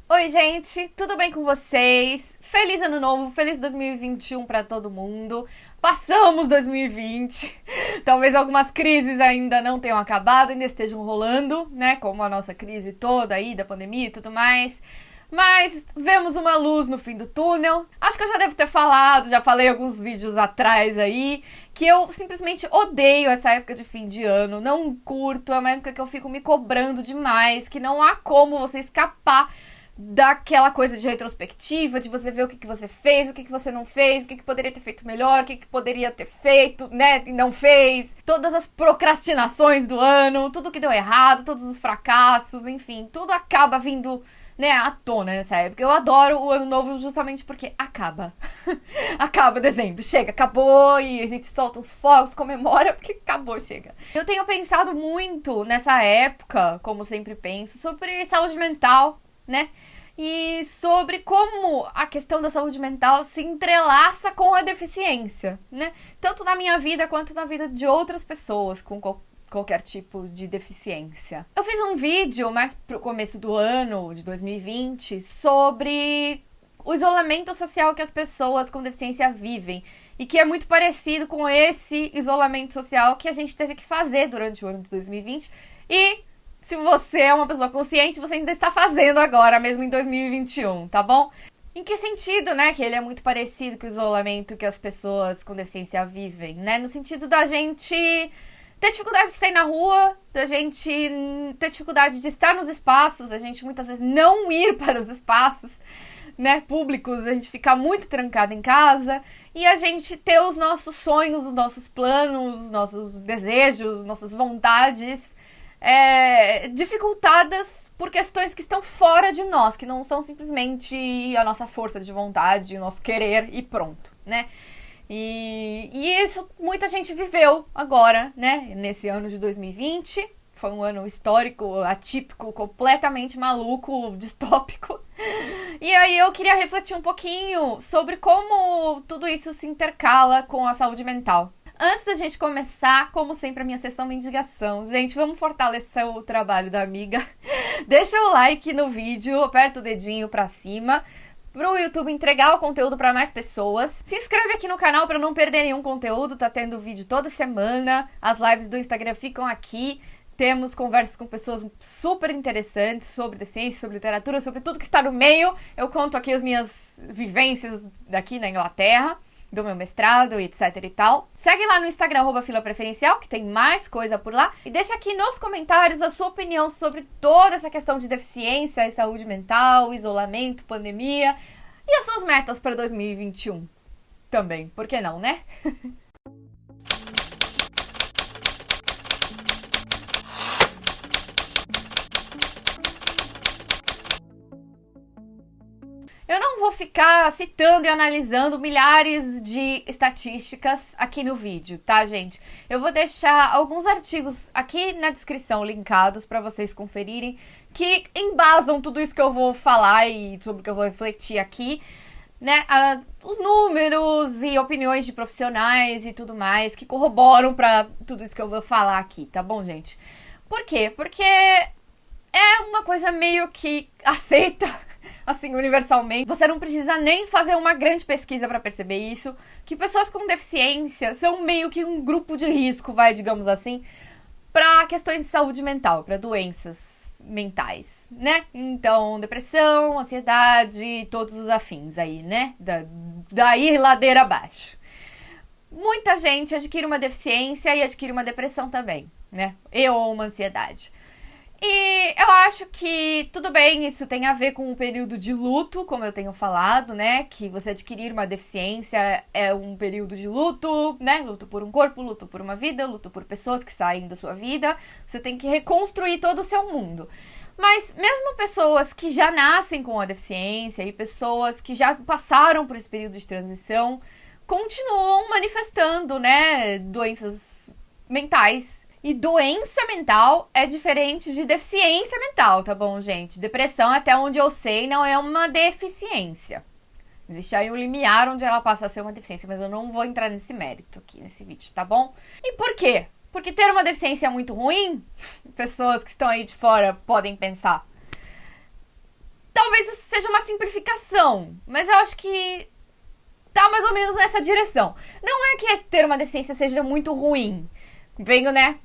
Oi, gente, tudo bem com vocês? Feliz ano novo, feliz 2021 para todo mundo. Passamos 2020. Talvez algumas crises ainda não tenham acabado, ainda estejam rolando, né? Como a nossa crise toda aí da pandemia e tudo mais. Mas vemos uma luz no fim do túnel. Acho que eu já devo ter falado, já falei alguns vídeos atrás aí, que eu simplesmente odeio essa época de fim de ano. Não curto, é uma época que eu fico me cobrando demais, que não há como você escapar daquela coisa de retrospectiva, de você ver o que você fez, o que você não fez, o que poderia ter feito melhor, o que poderia ter feito, né, e não fez. Todas as procrastinações do ano, tudo que deu errado, todos os fracassos, enfim, tudo acaba vindo, né, à tona nessa época. Eu adoro o ano novo justamente porque acaba. Acaba dezembro, chega, acabou e a gente solta os fogos, comemora porque acabou, chega. Eu tenho pensado muito nessa época, como sempre penso, sobre saúde mental, né? E sobre como a questão da saúde mental se entrelaça com a deficiência, né? Tanto na minha vida quanto na vida de outras pessoas com qualquer tipo de deficiência. Eu fiz um vídeo mais pro começo do ano de 2020 sobre o isolamento social que as pessoas com deficiência vivem e que é muito parecido com esse isolamento social que a gente teve que fazer durante o ano de 2020 e se você é uma pessoa consciente, você ainda está fazendo agora, mesmo em 2021, tá bom? Em que sentido, né, que ele é muito parecido com o isolamento que as pessoas com deficiência vivem, né? No sentido da gente ter dificuldade de sair na rua, da gente ter dificuldade de estar nos espaços, a gente muitas vezes não ir para os espaços, né, públicos, a gente ficar muito trancado em casa e a gente ter os nossos sonhos, os nossos planos, os nossos desejos, nossas vontades dificultadas por questões que estão fora de nós, que não são simplesmente a nossa força de vontade, o nosso querer e pronto, né? E isso muita gente viveu agora, né? Nesse ano de 2020. Foi um ano histórico, atípico, completamente maluco, distópico. E aí eu queria refletir um pouquinho sobre como tudo isso se intercala com a saúde mental. Antes da gente começar, como sempre, a minha sessão mendigação. Gente, vamos fortalecer o trabalho da amiga. Deixa o like no vídeo, aperta o dedinho pra cima, pro YouTube entregar o conteúdo pra mais pessoas. Se inscreve aqui no canal pra não perder nenhum conteúdo, tá tendo vídeo toda semana. As lives do Instagram ficam aqui. Temos conversas com pessoas super interessantes sobre deficiência, sobre literatura, sobre tudo que está no meio. Eu conto aqui as minhas vivências daqui na Inglaterra, do meu mestrado, etc e tal. Segue lá no Instagram, @filapreferencial, que tem mais coisa por lá. E deixa aqui nos comentários a sua opinião sobre toda essa questão de deficiência e saúde mental, isolamento, pandemia e as suas metas para 2021 também. Por que não, né? Eu não vou ficar citando e analisando milhares de estatísticas aqui no vídeo, tá, gente? Eu vou deixar alguns artigos aqui na descrição linkados para vocês conferirem que embasam tudo isso que eu vou falar e sobre o que eu vou refletir aqui, né? Os números e opiniões de profissionais e tudo mais que corroboram para tudo isso que eu vou falar aqui, tá bom, gente? Por quê? Porque é uma coisa meio que aceita, assim, universalmente. Você não precisa nem fazer uma grande pesquisa pra perceber isso, que pessoas com deficiência são meio que um grupo de risco, digamos assim, pra questões de saúde mental, pra doenças mentais, né? Então, depressão, ansiedade, todos os afins aí, né? Daí ladeira abaixo. Muita gente adquire uma deficiência e adquire uma depressão também, né? Ou uma ansiedade. E eu acho que tudo bem, isso tem a ver com um período de luto, como eu tenho falado, né? Que você adquirir uma deficiência é um período de luto, né? Luto por um corpo, luto por uma vida, luto por pessoas que saem da sua vida. Você tem que reconstruir todo o seu mundo. Mas mesmo pessoas que já nascem com a deficiência e pessoas que já passaram por esse período de transição continuam manifestando, né? Doenças mentais. E doença mental é diferente de deficiência mental, tá bom, gente? Depressão, até onde eu sei, não é uma deficiência. Existe aí um limiar onde ela passa a ser uma deficiência, mas eu não vou entrar nesse mérito aqui nesse vídeo, tá bom? E por quê? Porque ter uma deficiência é muito ruim? Pessoas que estão aí de fora podem pensar. Talvez seja uma simplificação, mas eu acho que tá mais ou menos nessa direção. Não é que ter uma deficiência seja muito ruim. Venho, né,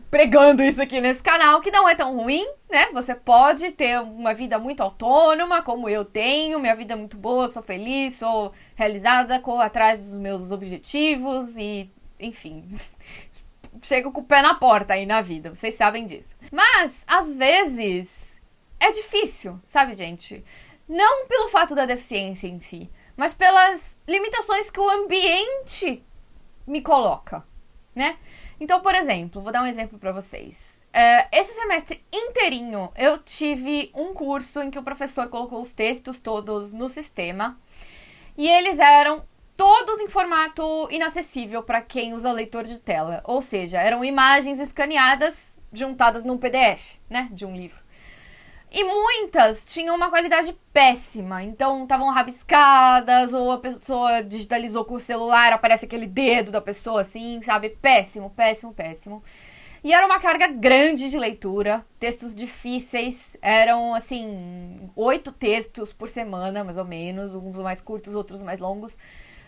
pregando isso aqui nesse canal, que não é tão ruim, né? Você pode ter uma vida muito autônoma, como eu tenho, minha vida é muito boa, sou feliz, sou realizada, corro atrás dos meus objetivos e, enfim, chego com o pé na porta aí na vida, vocês sabem disso. Mas, às vezes, é difícil, sabe, gente? Não pelo fato da deficiência em si, mas pelas limitações que o ambiente me coloca, né? Então, por exemplo, vou dar um exemplo pra vocês. Esse semestre inteirinho, eu tive um curso em que o professor colocou os textos todos no sistema e eles eram todos em formato inacessível para quem usa leitor de tela. Ou seja, eram imagens escaneadas, juntadas num PDF, né, de um livro. E muitas tinham uma qualidade péssima, então estavam rabiscadas, ou a pessoa digitalizou com o celular, aparece aquele dedo da pessoa assim, sabe? Péssimo, péssimo, péssimo. E era uma carga grande de leitura, textos difíceis, eram assim, 8 textos por semana, mais ou menos, uns mais curtos, outros mais longos,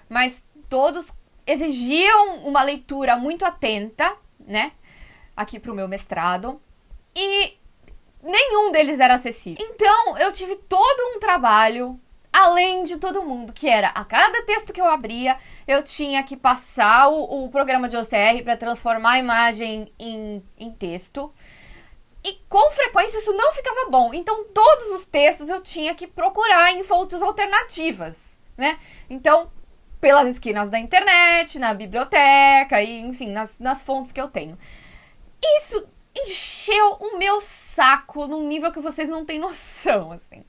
mas todos exigiam uma leitura muito atenta, né? Aqui pro meu mestrado. E nenhum deles era acessível. Então, eu tive todo um trabalho, além de todo mundo, que era, a cada texto que eu abria, eu tinha que passar o programa de OCR para transformar a imagem em texto. E com frequência isso não ficava bom. Então, todos os textos eu tinha que procurar em fontes alternativas, né? Então, pelas esquinas da internet, na biblioteca, e enfim, nas fontes que eu tenho. Isso encheu o meu saco num nível que vocês não têm noção, assim.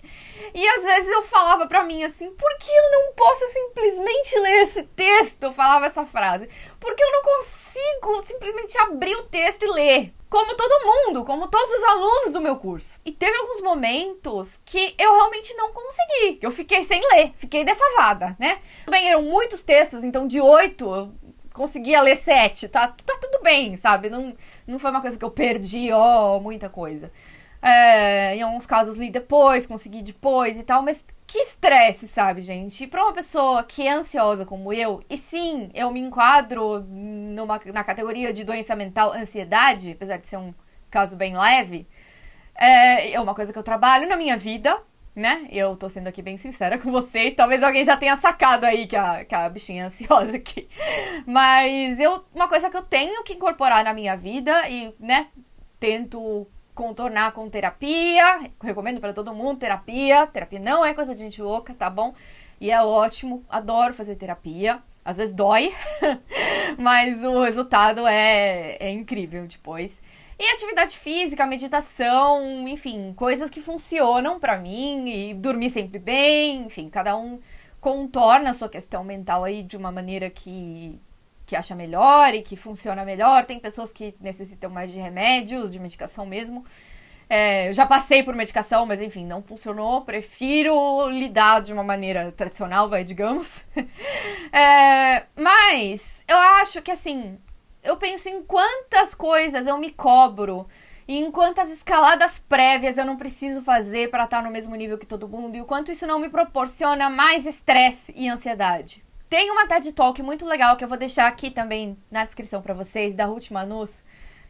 E às vezes eu falava pra mim assim, por que eu não posso simplesmente ler esse texto? Eu falava essa frase. Porque eu não consigo simplesmente abrir o texto e ler. Como todo mundo, como todos os alunos do meu curso. E teve alguns momentos que eu realmente não consegui. Eu fiquei sem ler, fiquei defasada, né? Bem, eram muitos textos, então de 8... eu conseguia ler 7, tá tudo bem, sabe? Não foi uma coisa que eu perdi, muita coisa. Em alguns casos li depois, consegui depois e tal, mas que estresse, sabe, gente? E pra uma pessoa que é ansiosa como eu, e sim, eu me enquadro na categoria de doença mental, ansiedade, apesar de ser um caso bem leve, é uma coisa que eu trabalho na minha vida, né? Eu tô sendo aqui bem sincera com vocês. Talvez alguém já tenha sacado aí que a bichinha é ansiosa aqui. Mas uma coisa que eu tenho que incorporar na minha vida e, né, tento contornar com terapia. Recomendo pra todo mundo terapia. Terapia não é coisa de gente louca, tá bom? E é ótimo. Adoro fazer terapia. Às vezes dói, mas o resultado é incrível depois. E atividade física, meditação, enfim, coisas que funcionam pra mim e dormir sempre bem, enfim, cada um contorna a sua questão mental aí de uma maneira que acha melhor e que funciona melhor. Tem pessoas que necessitam mais de remédios, de medicação mesmo. Eu já passei por medicação, mas enfim, não funcionou. Prefiro lidar de uma maneira tradicional, digamos. Mas eu acho que assim, eu penso em quantas coisas eu me cobro e em quantas escaladas prévias eu não preciso fazer para estar no mesmo nível que todo mundo e o quanto isso não me proporciona mais estresse e ansiedade. Tem uma TED Talk muito legal que eu vou deixar aqui também na descrição para vocês, da Ruth Manus.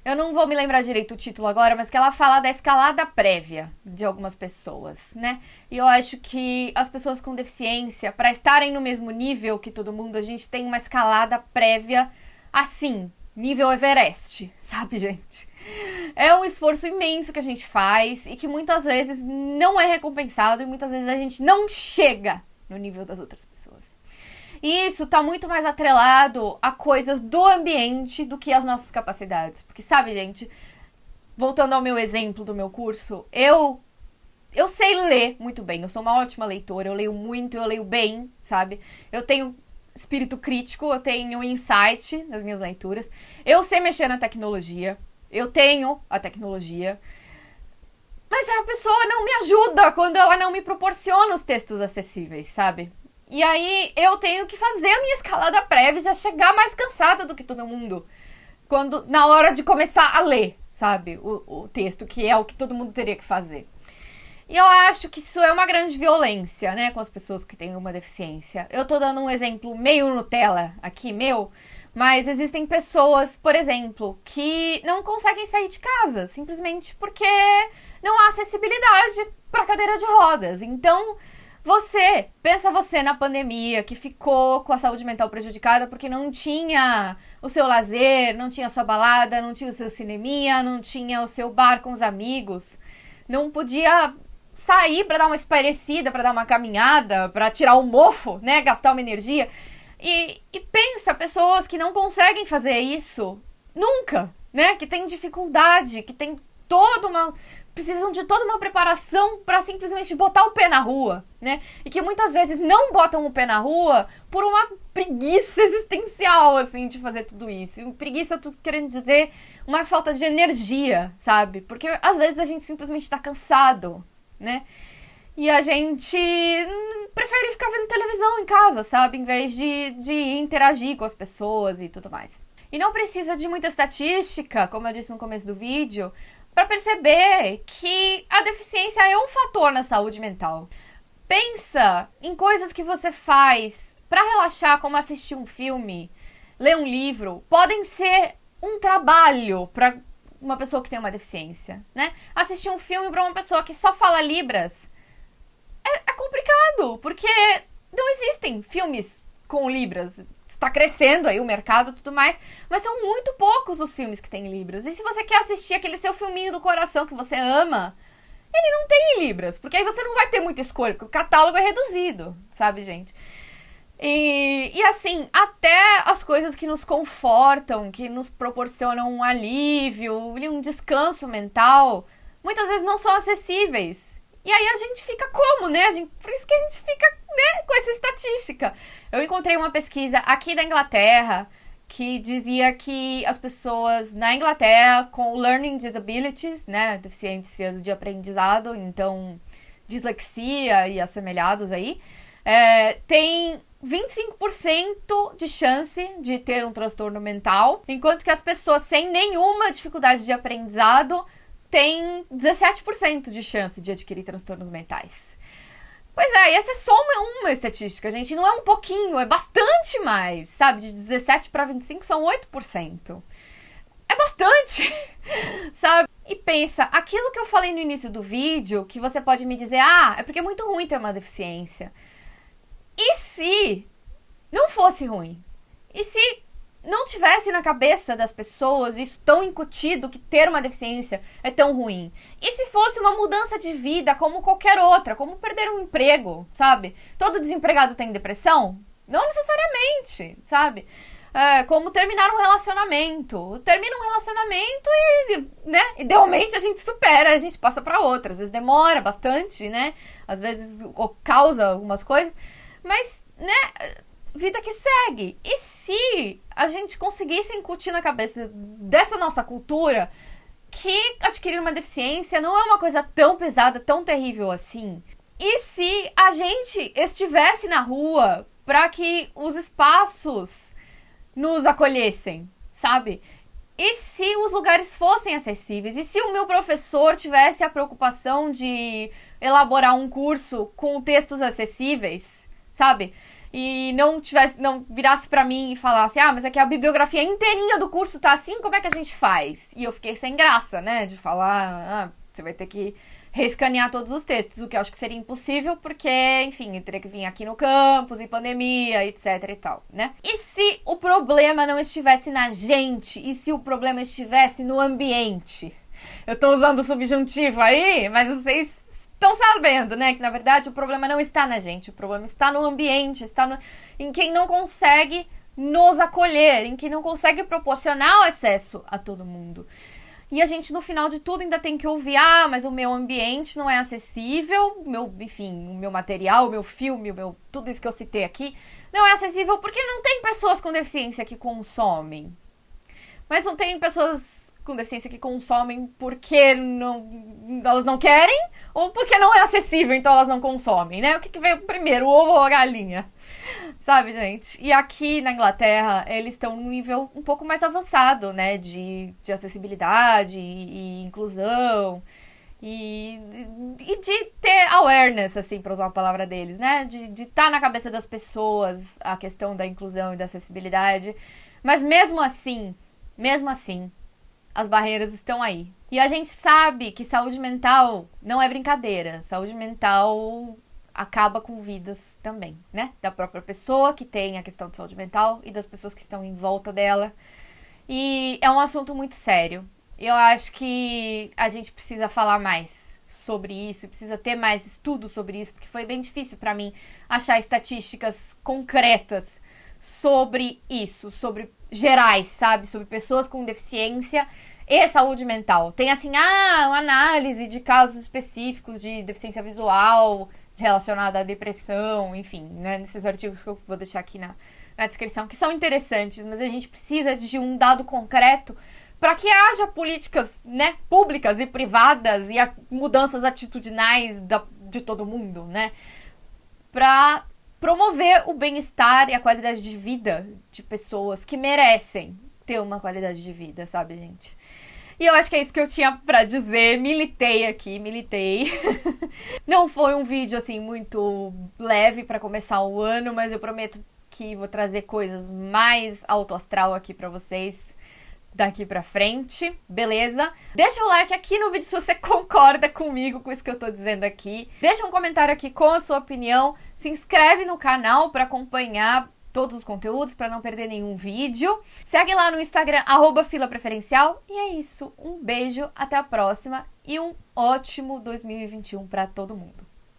Eu não vou me lembrar direito o título agora, mas que ela fala da escalada prévia de algumas pessoas, né? E eu acho que as pessoas com deficiência, para estarem no mesmo nível que todo mundo, a gente tem uma escalada prévia assim, nível Everest, sabe, gente? É um esforço imenso que a gente faz e que muitas vezes não é recompensado e muitas vezes a gente não chega no nível das outras pessoas. E isso tá muito mais atrelado a coisas do ambiente do que as nossas capacidades. Porque, sabe, gente, voltando ao meu exemplo do meu curso, eu sei ler muito bem, eu sou uma ótima leitora, eu leio muito, eu leio bem, sabe? Eu tenho espírito crítico, eu tenho insight nas minhas leituras, eu sei mexer na tecnologia, eu tenho a tecnologia, mas a pessoa não me ajuda quando ela não me proporciona os textos acessíveis, sabe? E aí eu tenho que fazer a minha escalada prévia e já chegar mais cansada do que todo mundo na hora de começar a ler, sabe? O texto, que é o que todo mundo teria que fazer. E eu acho que isso é uma grande violência, né, com as pessoas que têm uma deficiência. Eu tô dando um exemplo meio Nutella aqui, mas existem pessoas, por exemplo, que não conseguem sair de casa, simplesmente porque não há acessibilidade para cadeira de rodas. Então, pensa você na pandemia, que ficou com a saúde mental prejudicada porque não tinha o seu lazer, não tinha a sua balada, não tinha o seu cineminha, não tinha o seu bar com os amigos, não podia sair para dar uma espairecida, para dar uma caminhada, para tirar o mofo, né, gastar uma energia. E pensa, pessoas que não conseguem fazer isso nunca, né, que têm dificuldade, que tem precisam de toda uma preparação para simplesmente botar o pé na rua, né? E que muitas vezes não botam o pé na rua por uma preguiça existencial, assim, de fazer tudo isso. E preguiça, eu tô querendo dizer uma falta de energia, sabe? Porque às vezes a gente simplesmente tá cansado, né? E a gente prefere ficar vendo televisão em casa, sabe? Em vez de interagir com as pessoas e tudo mais. E não precisa de muita estatística, como eu disse no começo do vídeo, para perceber que a deficiência é um fator na saúde mental. Pensa em coisas que você faz para relaxar, como assistir um filme, ler um livro. Podem ser um trabalho para uma pessoa que tem uma deficiência, né? Assistir um filme para uma pessoa que só fala libras é complicado, porque não existem filmes com libras. Está crescendo aí o mercado e tudo mais, mas são muito poucos os filmes que têm libras. E se você quer assistir aquele seu filminho do coração que você ama, ele não tem libras, porque aí você não vai ter muita escolha, porque o catálogo é reduzido, sabe, gente? E assim, até as coisas que nos confortam, que nos proporcionam um alívio, um descanso mental, muitas vezes não são acessíveis. E aí a gente fica como, né? Por isso que a gente fica, né, com essa estatística. Eu encontrei uma pesquisa aqui da Inglaterra que dizia que as pessoas na Inglaterra com learning disabilities, né, deficiências de aprendizado, então dislexia e assemelhados aí, tem 25% de chance de ter um transtorno mental, enquanto que as pessoas sem nenhuma dificuldade de aprendizado tem 17% de chance de adquirir transtornos mentais. Pois é, e essa é só uma estatística, gente. Não é um pouquinho, é bastante mais, sabe? De 17 para 25 são 8%. É bastante, sabe? E pensa, aquilo que eu falei no início do vídeo, que você pode me dizer, é porque é muito ruim ter uma deficiência. E se não fosse ruim? E se não tivesse na cabeça das pessoas isso tão incutido que ter uma deficiência é tão ruim? E se fosse uma mudança de vida como qualquer outra, como perder um emprego, sabe? Todo desempregado tem depressão? Não necessariamente, sabe? Como terminar um relacionamento. Termina um relacionamento e, né, idealmente a gente supera, a gente passa pra outra. Às vezes demora bastante, né? Às vezes causa algumas coisas, mas, né, vida que segue. E se a gente conseguisse incutir na cabeça dessa nossa cultura que adquirir uma deficiência não é uma coisa tão pesada, tão terrível assim? E se a gente estivesse na rua para que os espaços nos acolhessem, sabe? E se os lugares fossem acessíveis? E se o meu professor tivesse a preocupação de elaborar um curso com textos acessíveis, sabe? E não virasse pra mim e falasse, mas é que a bibliografia inteirinha do curso tá assim, como é que a gente faz? E eu fiquei sem graça, né, de falar, você vai ter que reescanear todos os textos, o que eu acho que seria impossível, porque, enfim, eu teria que vir aqui no campus, e pandemia, etc e tal, né? E se o problema não estivesse na gente? E se o problema estivesse no ambiente? Eu tô usando o subjuntivo aí, mas vocês estão sabendo, né, que na verdade o problema não está na gente, o problema está no ambiente, em quem não consegue nos acolher, em quem não consegue proporcionar o acesso a todo mundo. E a gente, no final de tudo, ainda tem que ouvir, mas o meu ambiente não é acessível, o meu material, o meu filme, tudo isso que eu citei aqui, não é acessível porque não tem pessoas com deficiência que consomem. Mas não tem pessoas com deficiência que consomem porque elas não querem ou porque não é acessível, então elas não consomem, né? O que veio primeiro, o ovo ou a galinha? Sabe, gente? E aqui na Inglaterra, eles estão num nível um pouco mais avançado, né? De acessibilidade e inclusão e de ter awareness, assim, pra usar uma palavra deles, né? De estar na cabeça das pessoas a questão da inclusão e da acessibilidade. Mas mesmo assim, as barreiras estão aí. E a gente sabe que saúde mental não é brincadeira. Saúde mental acaba com vidas também, né? Da própria pessoa que tem a questão de saúde mental e das pessoas que estão em volta dela. E é um assunto muito sério. Eu acho que a gente precisa falar mais sobre isso, precisa ter mais estudos sobre isso, porque foi bem difícil pra mim achar estatísticas concretas sobre isso, sobre gerais, sabe? Sobre pessoas com deficiência e saúde mental. Tem assim, uma análise de casos específicos de deficiência visual relacionada à depressão, enfim, né? Nesses artigos que eu vou deixar aqui na descrição, que são interessantes, mas a gente precisa de um dado concreto para que haja políticas, né, públicas e privadas e mudanças atitudinais de todo mundo, né? Para promover o bem-estar e a qualidade de vida de pessoas que merecem ter uma qualidade de vida, sabe, gente? E eu acho que é isso que eu tinha pra dizer. Militei. Não foi um vídeo, assim, muito leve pra começar o ano, mas eu prometo que vou trazer coisas mais alto astral aqui pra vocês daqui pra frente, beleza? Deixa o like aqui no vídeo se você concorda comigo com isso que eu tô dizendo aqui. Deixa um comentário aqui com a sua opinião. Se inscreve no canal pra acompanhar todos os conteúdos, pra não perder nenhum vídeo. Segue lá no Instagram, @filapreferencial. E é isso. Um beijo, até a próxima e um ótimo 2021 pra todo mundo.